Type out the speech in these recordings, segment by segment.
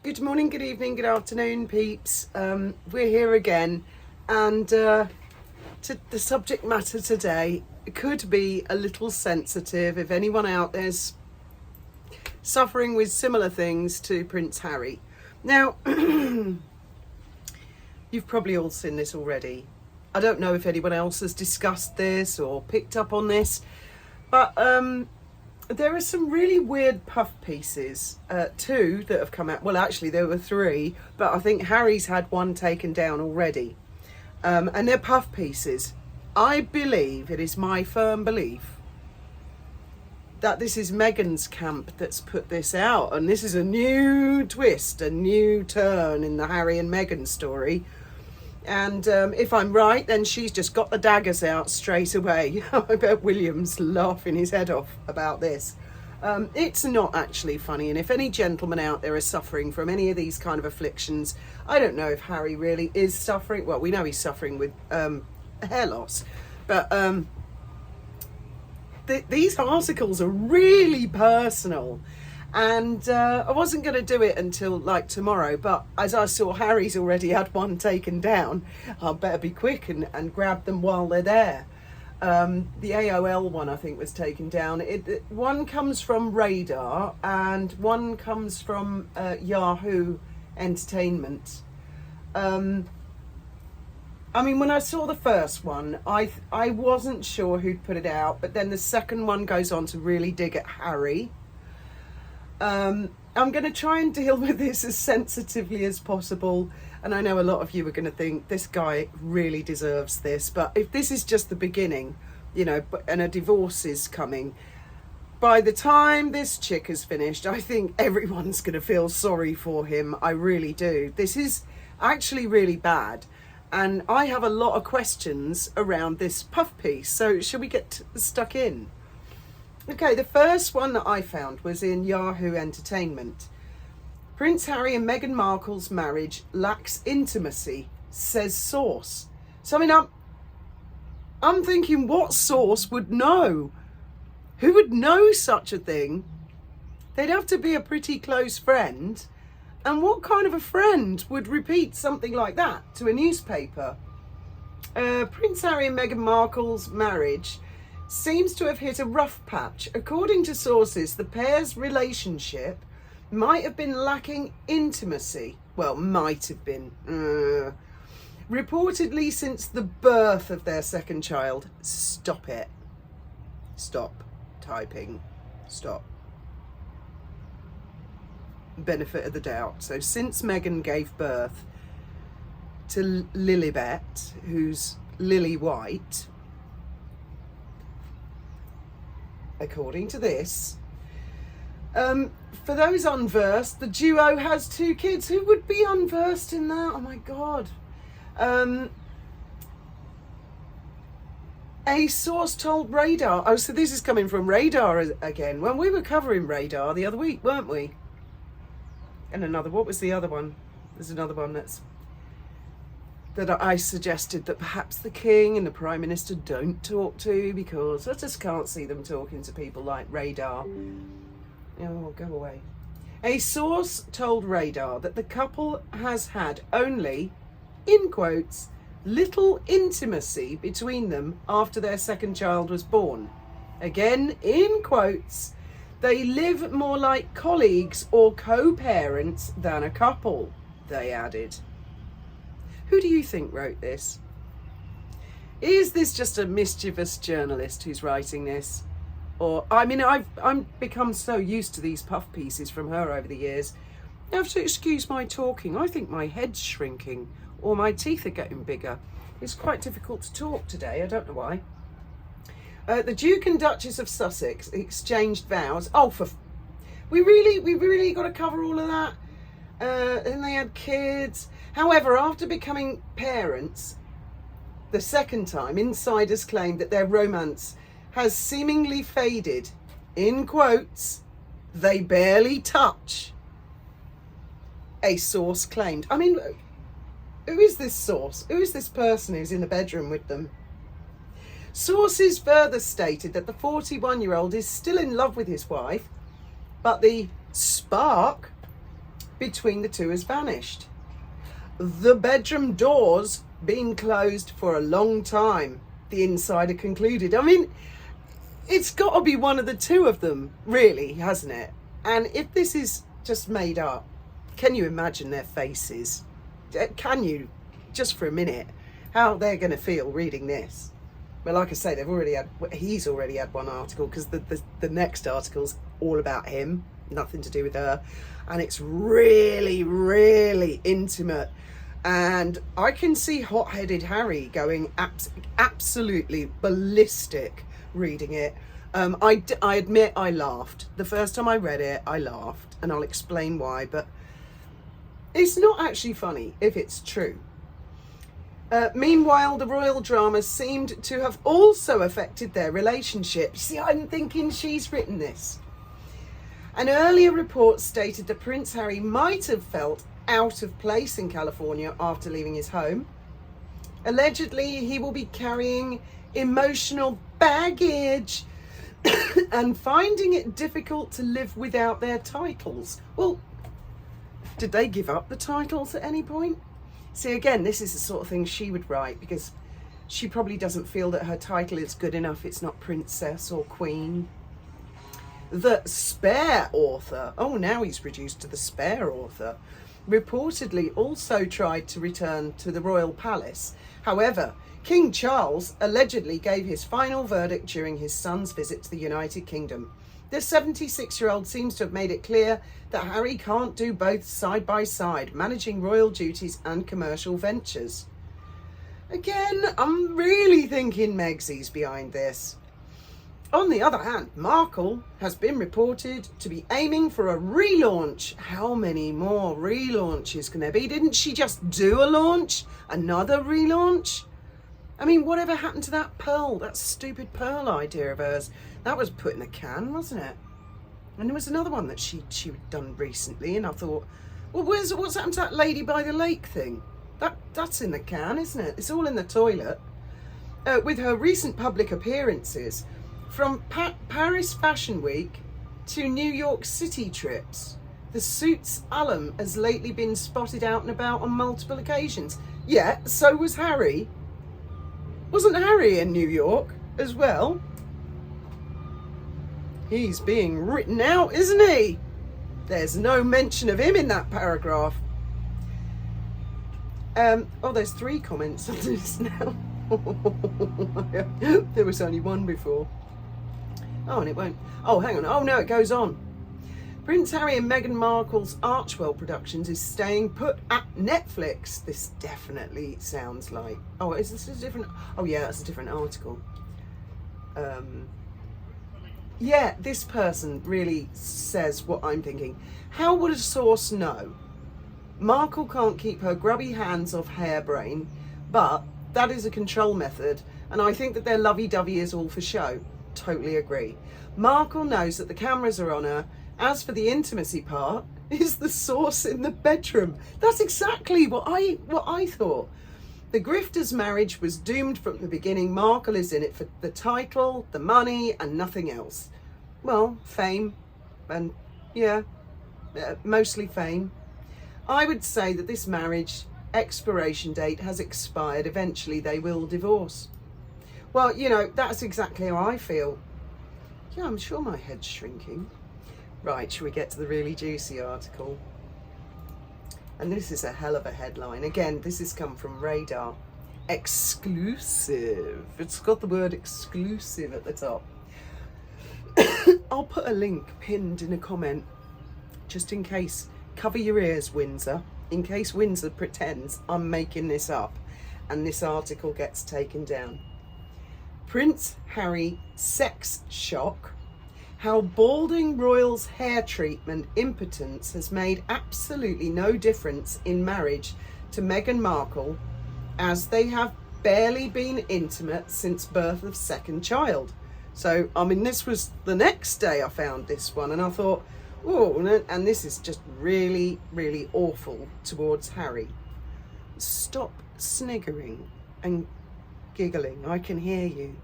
Good morning, good evening, good afternoon, peeps. We're here again, and the subject matter today could be a little sensitive if anyone out there's suffering with similar things to Prince Harry. Now, you've probably all seen this already. I don't know if anyone else has discussed this or picked up on this, but there are some really weird puff pieces, two that have come out. Well, actually, there were three, but I think Harry's had one taken down already. And they're puff pieces. I believe, it is my firm belief, that this is Meghan's camp that's put this out. And this is a new twist, a new turn in the Harry and Meghan story. And if I'm right, then she's just got the daggers out straight away. I bet William's laughing his head off about this. It's not actually funny. And if any gentleman out there is suffering from any of these kind of afflictions, I don't know if Harry really is suffering. Well, we know he's suffering with hair loss. But these articles are really personal. And I wasn't going to do it until like tomorrow, but as I saw Harry's already had one taken down, I better be quick and grab them while they're there. The AOL one, I think, was taken down. One comes from Radar and one comes from Yahoo Entertainment. I mean, when I saw the first one, I wasn't sure who'd put it out, but then the second one goes on to really dig at Harry. I'm going to try and deal with this as sensitively as possible, and I know a lot of you are going to think this guy really deserves this, but if this is just the beginning, you know, and a divorce is coming, by the time this chick is finished, I think everyone's going to feel sorry for him. I really do. This is actually really bad, and I have a lot of questions around this puff piece, so shall we get stuck in? Okay, the first one that I found was in Yahoo Entertainment. Prince Harry and Meghan Markle's marriage lacks intimacy, says source. So I mean, I'm thinking, what source would know? Who would know such a thing? They'd have to be a pretty close friend. And what kind of a friend would repeat something like that to a newspaper? Prince Harry and Meghan Markle's marriage seems to have hit a rough patch. According to sources, the pair's relationship might have been lacking intimacy. Well, might have been. Reportedly since the birth of their second child. Stop it. Stop typing. Stop. Benefit of the doubt. So since Meghan gave birth to Lilibet, who's Lily White, according to this, for those unversed, the duo has 2 kids. Who would be unversed in that? Oh my God. A source told Radar. Oh, so this is coming from Radar again. Well, we were covering Radar the other week, weren't we? And another, what was the other one? There's another one that I suggested that perhaps the King and the Prime Minister don't talk to, because I just can't see them talking to people like Radar. Oh, go away. A source told Radar that the couple has had only, in quotes, little intimacy between them after their second child was born. Again, in quotes, they live more like colleagues or co-parents than a couple, they added. Who do you think wrote this? Is this just a mischievous journalist who's writing this? Or, I mean, I've become so used to these puff pieces from her over the years. You have to excuse my talking. I think my head's shrinking or my teeth are getting bigger. It's quite difficult to talk today. I don't know why. The Duke and Duchess of Sussex exchanged vows. Oh, we really got to cover all of that. And they had kids. However, after becoming parents the second time, insiders claimed that their romance has seemingly faded. In quotes, they barely touch, a source claimed. I mean, who is this source? Who is this person who's in the bedroom with them? Sources further stated that the 41-year-old is still in love with his wife, but the spark between the two has vanished. The bedroom doors been closed for a long time, the insider concluded. I mean, it's got to be one of the two of them, really, hasn't it? And if this is just made up, can you imagine their faces? Can you, just for a minute, how they're going to feel reading this? Well, like I say, he's already had one article, because the next article's all about him, nothing to do with her, and it's really, really intimate. And I can see hot-headed Harry going absolutely ballistic reading it. I admit I laughed. The first time I read it, I laughed, and I'll explain why, but it's not actually funny if it's true. Meanwhile, the royal drama seemed to have also affected their relationship. See, I'm thinking she's written this. An earlier report stated that Prince Harry might have felt out of place in California after leaving his home. Allegedly, he will be carrying emotional baggage and finding it difficult to live without their titles. Well, did they give up the titles at any point? See, again, this is the sort of thing she would write, because she probably doesn't feel that her title is good enough. It's not princess or queen. The spare author, oh, now he's reduced to the spare author, reportedly also tried to return to the royal palace. However, King Charles allegedly gave his final verdict during his son's visit to the United Kingdom. The 76-year-old seems to have made it clear that Harry can't do both side by side, managing royal duties and commercial ventures. Again, I'm really thinking Megsy's behind this. On the other hand, Markle has been reported to be aiming for a relaunch. How many more relaunches can there be? Didn't she just do a launch? Another relaunch? I mean, whatever happened to that stupid pearl idea of hers? That was put in a can, wasn't it? And there was another one that she'd done recently, and I thought, well, what's happened to that lady by the lake thing? That's in the can, isn't it? It's all in the toilet. With her recent public appearances, from Paris Fashion Week to New York City trips, the suit's alum has lately been spotted out and about on multiple occasions. Yeah, so was Harry. Wasn't Harry in New York as well? He's being written out, isn't he? There's no mention of him in that paragraph. Oh, there's 3 comments on this now. There was only one before. Oh, and it won't. Oh, hang on. Oh, no, it goes on. Prince Harry and Meghan Markle's Archwell Productions is staying put at Netflix. This definitely sounds like... Oh, is this a different... Oh, yeah, that's a different article. Yeah, this person really says what I'm thinking. How would a source know? Markle can't keep her grubby hands off Harebrain, but that is a control method, and I think that their lovey-dovey is all for show. Totally agree. Markle knows that the cameras are on her. As for the intimacy part, is the source in the bedroom. That's exactly what I thought. The grifter's marriage was doomed from the beginning. Markle is in it for the title, the money, and nothing else. Well, fame, and yeah, mostly fame. I would say that this marriage expiration date has expired. Eventually they will divorce. Well, you know, that's exactly how I feel. Yeah, I'm sure my head's shrinking. Right, shall we get to the really juicy article? And this is a hell of a headline. Again, this has come from Radar. Exclusive. It's got the word exclusive at the top. I'll put a link pinned in a comment, just in case. Cover your ears, Windsor. In case Windsor pretends I'm making this up and this article gets taken down. Prince Harry sex shock. How balding royals' hair treatment impotence has made absolutely no difference in marriage to Meghan Markle, as they have barely been intimate since birth of second child. So, I mean, this was the next day I found this one, and I thought, oh, and this is just really, really awful towards Harry. Stop sniggering and giggling. I can hear you.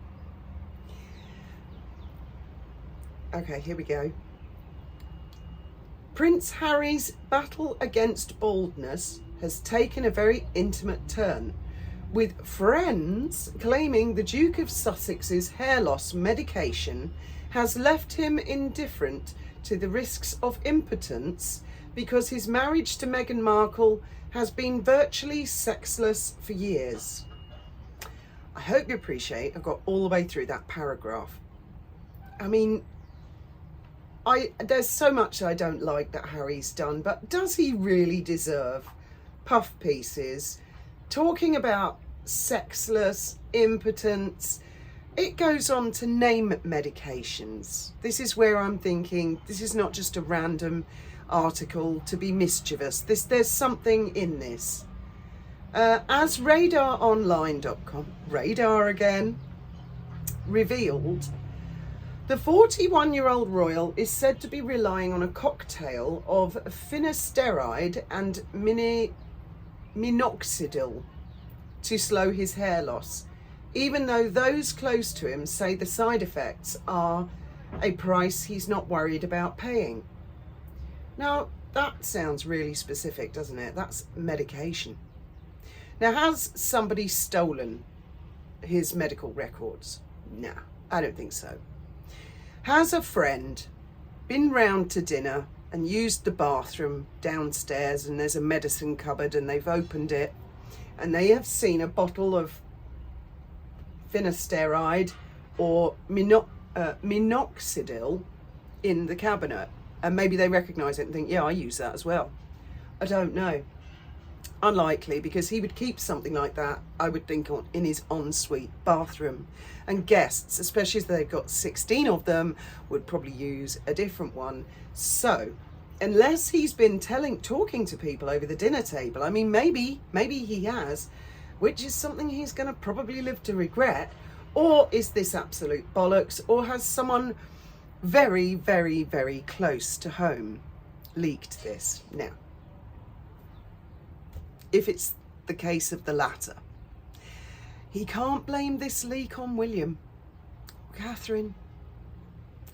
Okay, here we go. Prince Harry's battle against baldness has taken a very intimate turn, with friends claiming the Duke of Sussex's hair loss medication has left him indifferent to the risks of impotence because his marriage to Meghan Markle has been virtually sexless for years. I hope you appreciate I've got all the way through that paragraph. I mean, there's so much I don't like that Harry's done, but does he really deserve puff pieces talking about sexless, impotence? It goes on to name medications. This is where I'm thinking this is not just a random article to be mischievous. There's something in this. As radaronline.com, radar again, revealed, the 41-year-old royal is said to be relying on a cocktail of finasteride and minoxidil to slow his hair loss, even though those close to him say the side effects are a price he's not worried about paying. Now, that sounds really specific, doesn't it? That's medication. Now, has somebody stolen his medical records? No, I don't think so. Has a friend been round to dinner and used the bathroom downstairs and there's a medicine cupboard and they've opened it and they have seen a bottle of finasteride or minoxidil in the cabinet, and maybe they recognise it and think, yeah, I use that as well? I don't know. Unlikely, because he would keep something like that, I would think, in his ensuite bathroom, and guests, especially if they've got 16 of them, would probably use a different one. So unless he's been talking to people over the dinner table, I mean, maybe he has, which is something he's going to probably live to regret, or is this absolute bollocks, or has someone very, very, very close to home leaked this? Now, if it's the case of the latter, he can't blame this leak on William, Catherine,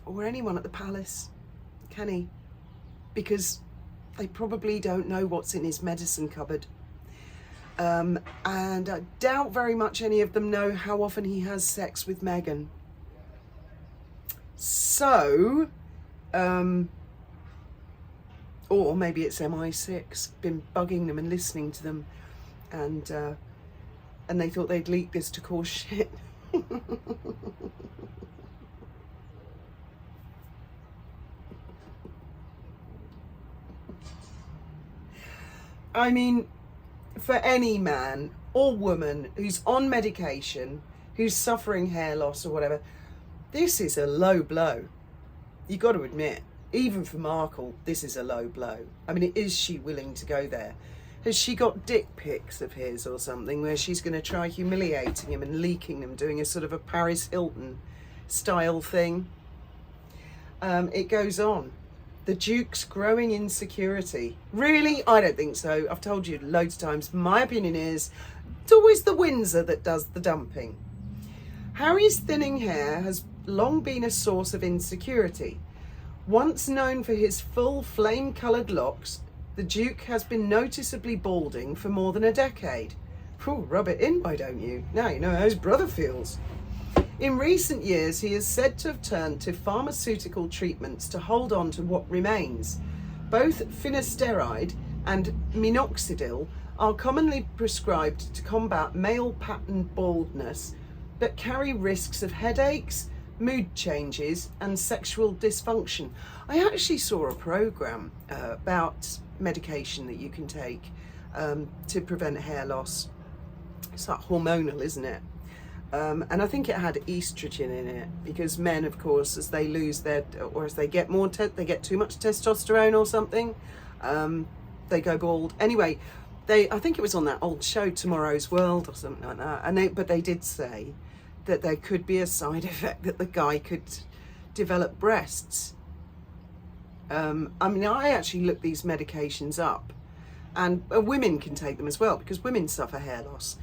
or anyone at the palace, can he? Because they probably don't know what's in his medicine cupboard. And I doubt very much any of them know how often he has sex with Meghan. So, or maybe it's MI6 been bugging them and listening to them, and they thought they'd leak this to cause shit. I mean, for any man or woman who's on medication, who's suffering hair loss or whatever, this is a low blow. You got to admit, even for Markle, this is a low blow. I mean, is she willing to go there? Has she got dick pics of his or something where she's going to try humiliating him and leaking them, doing a sort of a Paris Hilton style thing? It goes on. The Duke's growing insecurity. Really? I don't think so. I've told you loads of times. My opinion is it's always the Windsor that does the dumping. Harry's thinning hair has long been a source of insecurity. Once known for his full flame-coloured locks, the Duke has been noticeably balding for more than a decade. Phew, rub it in, why don't you? Now you know how his brother feels. In recent years, he is said to have turned to pharmaceutical treatments to hold on to what remains. Both finasteride and minoxidil are commonly prescribed to combat male pattern baldness, but carry risks of headaches, mood changes and sexual dysfunction. I actually saw a program about medication that you can take to prevent hair loss. It's like hormonal, isn't it? And I think it had estrogen in it, because men, of course, as they lose their, or as they get more, they get too much testosterone or something, they go bald. Anyway, I think it was on that old show, Tomorrow's World or something like that. But they did say that there could be a side effect that the guy could develop breasts. I mean, I actually looked these medications up, and women can take them as well, because women suffer hair loss.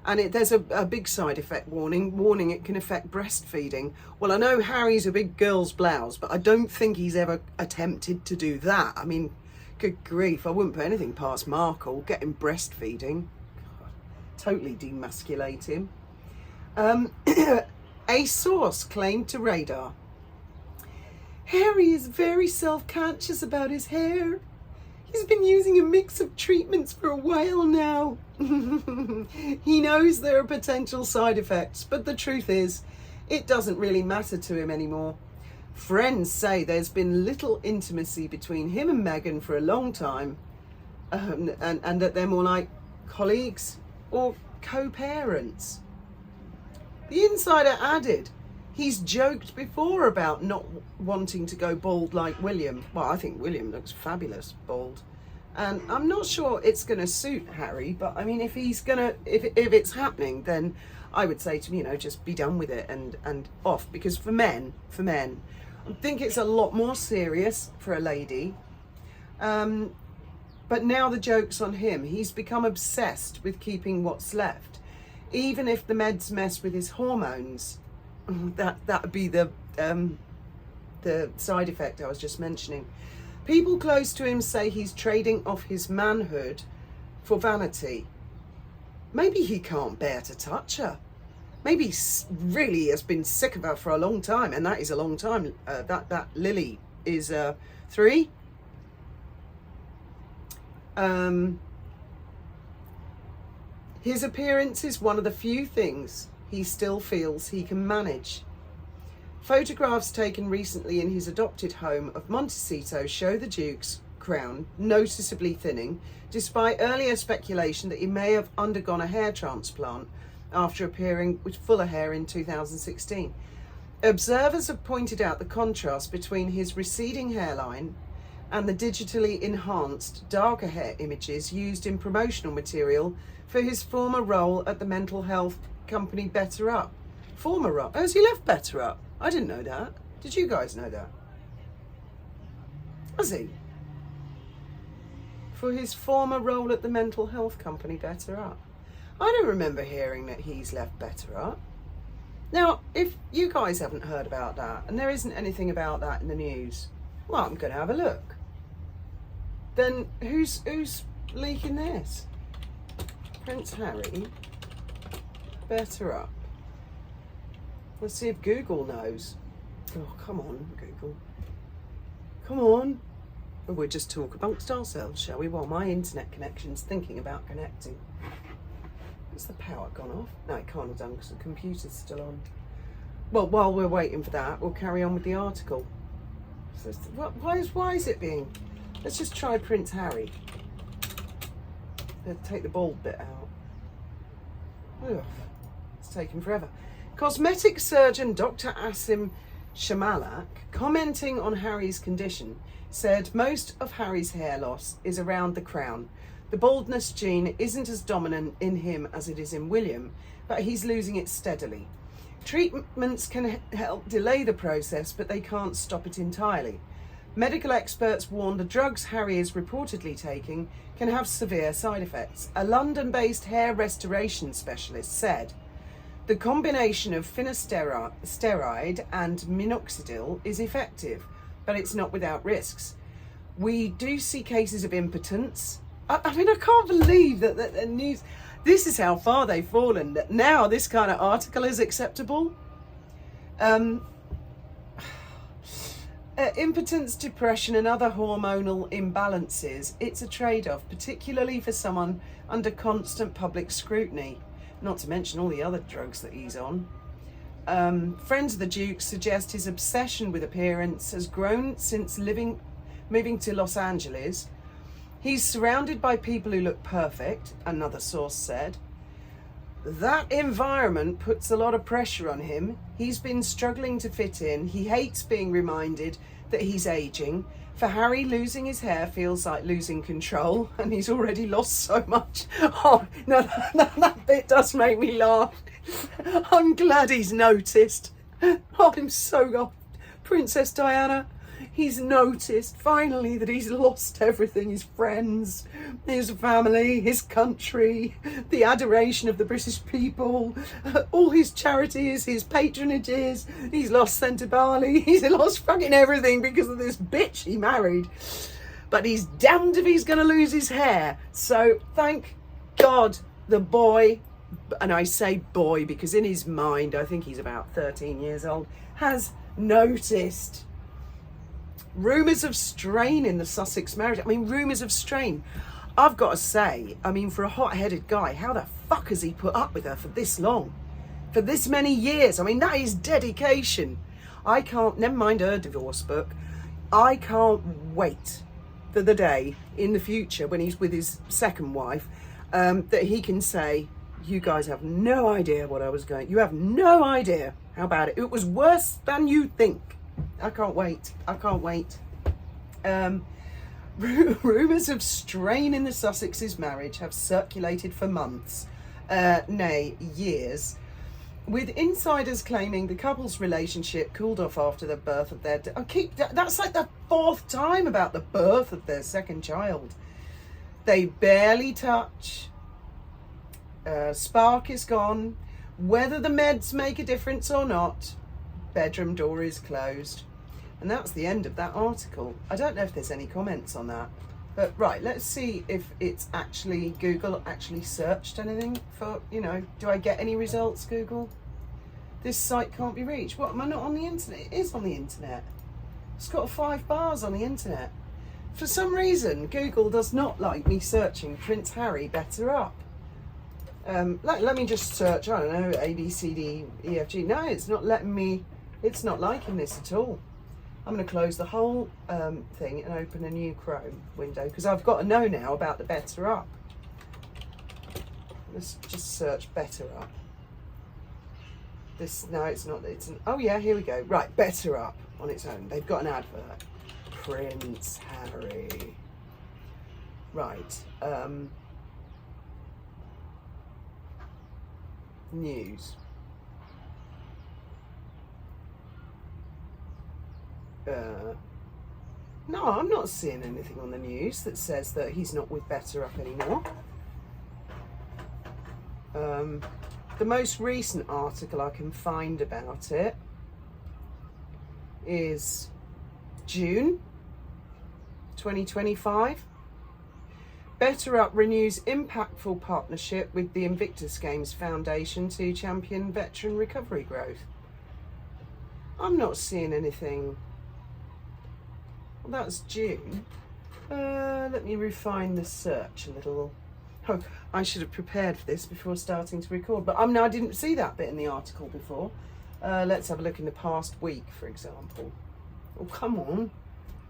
And there's a big side effect warning it can affect breastfeeding. Well, I know Harry's a big girl's blouse, but I don't think he's ever attempted to do that. I mean, good grief, I wouldn't put anything past Markle. Get him breastfeeding. God, totally demasculate him. A source claimed to Radar, Harry is very self-conscious about his hair. He's been using a mix of treatments for a while now. He knows there are potential side effects, but the truth is, it doesn't really matter to him anymore. Friends say there's been little intimacy between him and Meghan for a long time, and that they're more like colleagues or co-parents. The insider added, he's joked before about not wanting to go bald like William. Well, I think William looks fabulous bald. And I'm not sure it's going to suit Harry, but I mean, if it's happening, then I would say to him, just be done with it and off. Because for men, I think it's a lot more serious for a lady. But now the joke's on him. He's become obsessed with keeping what's left. Even if the meds mess with his hormones, that would be the side effect I was just mentioning. People close to him say he's trading off his manhood for vanity. Maybe he can't bear to touch her. Maybe he really has been sick of her for a long time, and that is a long time. That Lily is 3. His appearance is one of the few things he still feels he can manage. Photographs taken recently in his adopted home of Montecito show the Duke's crown noticeably thinning, despite earlier speculation that he may have undergone a hair transplant after appearing with fuller hair in 2016. Observers have pointed out the contrast between his receding hairline and the digitally enhanced darker hair images used in promotional material for his former role at the mental health company Betterup. Former role? Oh, has he left Betterup? I didn't know that. Did you guys know that? Has he? For his former role at the mental health company Betterup. I don't remember hearing that he's left Betterup. Now, if you guys haven't heard about that, and there isn't anything about that in the news, well, I'm going to have a look. Then who's leaking this? Prince Harry, Betterup. Let's see if Google knows. Oh, come on, Google. Come on. Or we'll just talk amongst ourselves, shall we? While my internet connection's thinking about connecting. Has the power gone off? No, it can't have done because the computer's still on. Well, while we're waiting for that, we'll carry on with the article. So, why is it being... Let's just try Prince Harry. Let's take the bald bit out. Ugh, it's taking forever. Cosmetic surgeon Dr. Asim Shamalak, commenting on Harry's condition, said most of Harry's hair loss is around the crown. The baldness gene isn't as dominant in him as it is in William, but he's losing it steadily. Treatments can help delay the process, but they can't stop it entirely. Medical experts warn the drugs Harry is reportedly taking can have severe side effects. A London-based hair restoration specialist said, the combination of finasteride and minoxidil is effective, but it's not without risks. We do see cases of impotence. I mean, I can't believe that the news... This is how far they've fallen, that now this kind of article is acceptable. Impotence, depression and other hormonal imbalances, it's a trade-off, particularly for someone under constant public scrutiny. Not to mention all the other drugs that he's on. Friends of the Duke suggest his obsession with appearance has grown since moving to Los Angeles. He's surrounded by people who look perfect, another source said. That environment puts a lot of pressure on him. He's been struggling to fit in. He hates being reminded that he's aging. For Harry, losing his hair feels like losing control, and he's already lost so much. Oh, no, that bit does make me laugh. I'm glad he's noticed. Oh, I'm so glad. Princess Diana, He's noticed finally that he's lost everything: his friends, his family, his country, the adoration of the British people, all his charities, his patronages. He's lost Centibali. He's lost fucking everything because of this bitch he married. But he's damned if he's going to lose his hair. So thank God the boy, and I say boy because in his mind, I think he's about 13 years old, has noticed. Rumours of strain in the Sussex marriage. I mean, rumours of strain. I've got to say, I mean, for a hot-headed guy, how the fuck has he put up with her for this long? For this many years? I mean, that is dedication. I can't, never mind her divorce book, I can't wait for the day in the future when he's with his second wife, that he can say, you guys have no idea what I was going, you have no idea how bad it was, worse than you think. I can't wait. I can't wait. Rumours of strain in the Sussexes' marriage have circulated for months, nay, years, with insiders claiming the couple's relationship cooled off after the birth of their... that's like the fourth time about the birth of their second child. They barely touch. Spark is gone. Whether the meds make a difference or not, bedroom door is closed. And that's the end of that article. I don't know if there's any comments on that. But right, let's see if it's actually, Google actually searched anything for, you know, do I get any results, Google? This site can't be reached. What, am I not on the internet? It is on the internet. It's got 5 bars on the internet. For some reason, Google does not like me searching Prince Harry Betterup. Let me just search, I don't know, A, B, C, D, E, F, G. No, it's not letting me, it's not liking this at all. I'm going to close the whole thing and open a new Chrome window because I've got to know now about the Betterup. Let's just search Betterup. This, no, it's not, it's an, oh yeah, here we go. Right, Betterup on its own. They've got an advert. Prince Harry. Right. News. No, I'm not seeing anything on the news that says that he's not with Betterup anymore. The most recent article I can find about it is June 2025. Betterup renews impactful partnership with the Invictus Games Foundation to champion veteran recovery growth. I'm not seeing anything. Well, that's June. Let me refine the search a little. Oh, I should have prepared for this before starting to record, but no, I didn't see that bit in the article before. Let's have a look in the past week, for example. Oh, come on.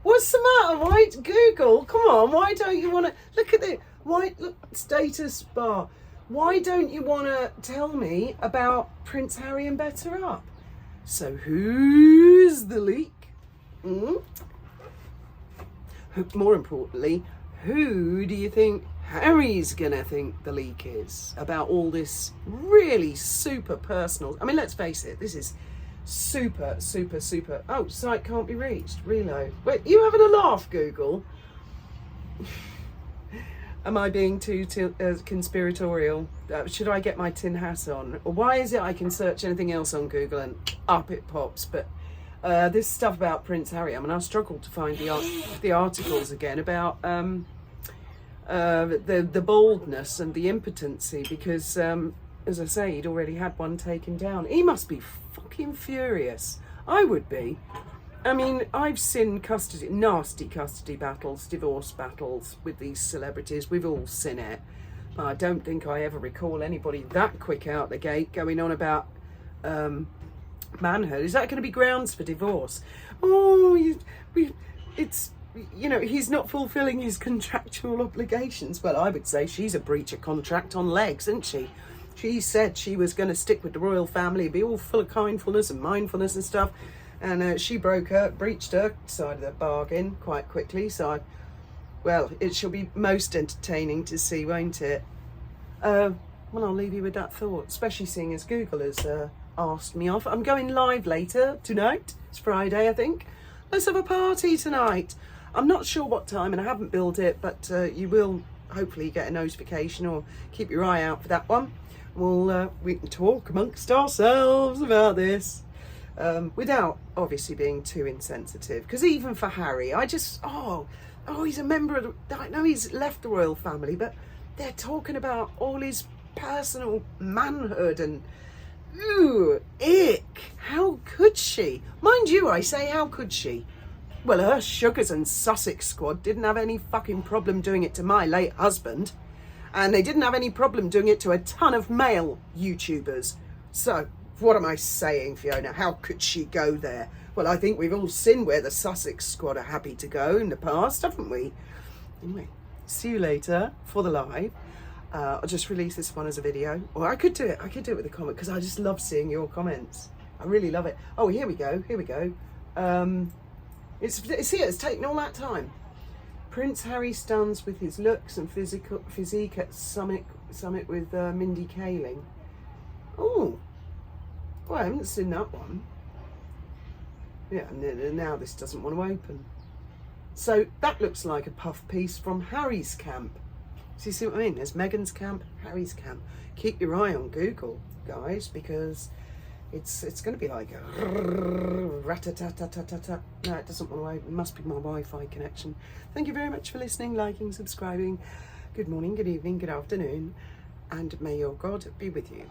What's the matter? Why, Google, come on, why don't you want to, look at it, why, look, status bar. Why don't you want to tell me about Prince Harry and Betterup? So who's the leak? More importantly, who do you think Harry's gonna think the leak is about all this really super personal? I mean, let's face it, this is super. Oh, site can't be reached. Reload. Wait, you having a laugh, Google? Am I being too conspiratorial? Should I get my tin hat on? Or why is it I can search anything else on Google and up it pops? But this stuff about Prince Harry, I mean, I struggled to find the articles again about the baldness and the impotency because, as I say, he'd already had one taken down. He must be fucking furious. I would be. I mean, I've seen nasty custody battles, divorce battles with these celebrities. We've all seen it. I don't think I ever recall anybody that quick out the gate going on about manhood. Is that going to be grounds for divorce? Oh, it's, you know, he's not fulfilling his contractual obligations. Well, I would say she's a breach of contract on legs, isn't she? She said she was going to stick with the royal family, be all full of kindfulness and mindfulness and stuff. And she breached her side of the bargain quite quickly. So, well, it shall be most entertaining to see, won't it? Well, I'll leave you with that thought, especially seeing as Google has asked me off. I'm going live later tonight. It's Friday, I think. Let's have a party tonight. I'm not sure what time and I haven't billed it, but you will hopefully get a notification or keep your eye out for that one. We can talk amongst ourselves about this without obviously being too insensitive. Because even for Harry, I just, he's a member of I know he's left the royal family, but they're talking about all his personal manhood and ooh, ick. How could she? Mind you, I say, how could she? Well, her Sugars and Sussex squad didn't have any fucking problem doing it to my late husband. And they didn't have any problem doing it to a ton of male YouTubers. So, what am I saying, Fiona? How could she go there? Well, I think we've all seen where the Sussex squad are happy to go in the past, haven't we? Anyway, see you later for the live. I'll just release this one as a video. Or I could do it with a comment because I just love seeing your comments. I really love it. Oh, here we go. It's here, it's taken all that time. Prince Harry stuns with his looks and physique at summit with Mindy Kaling. Oh, well, I haven't seen that one. Yeah, and now this doesn't want to open. So that looks like a puff piece from Harry's camp. So you see what I mean? There's Meghan's camp, Harry's camp. Keep your eye on Google, guys, because it's going to be like a rat-a-tat-tat-tat-tat. No, it doesn't want to open. It must be my Wi-Fi connection. Thank you very much for listening, liking, subscribing. Good morning, good evening, good afternoon, and may your God be with you.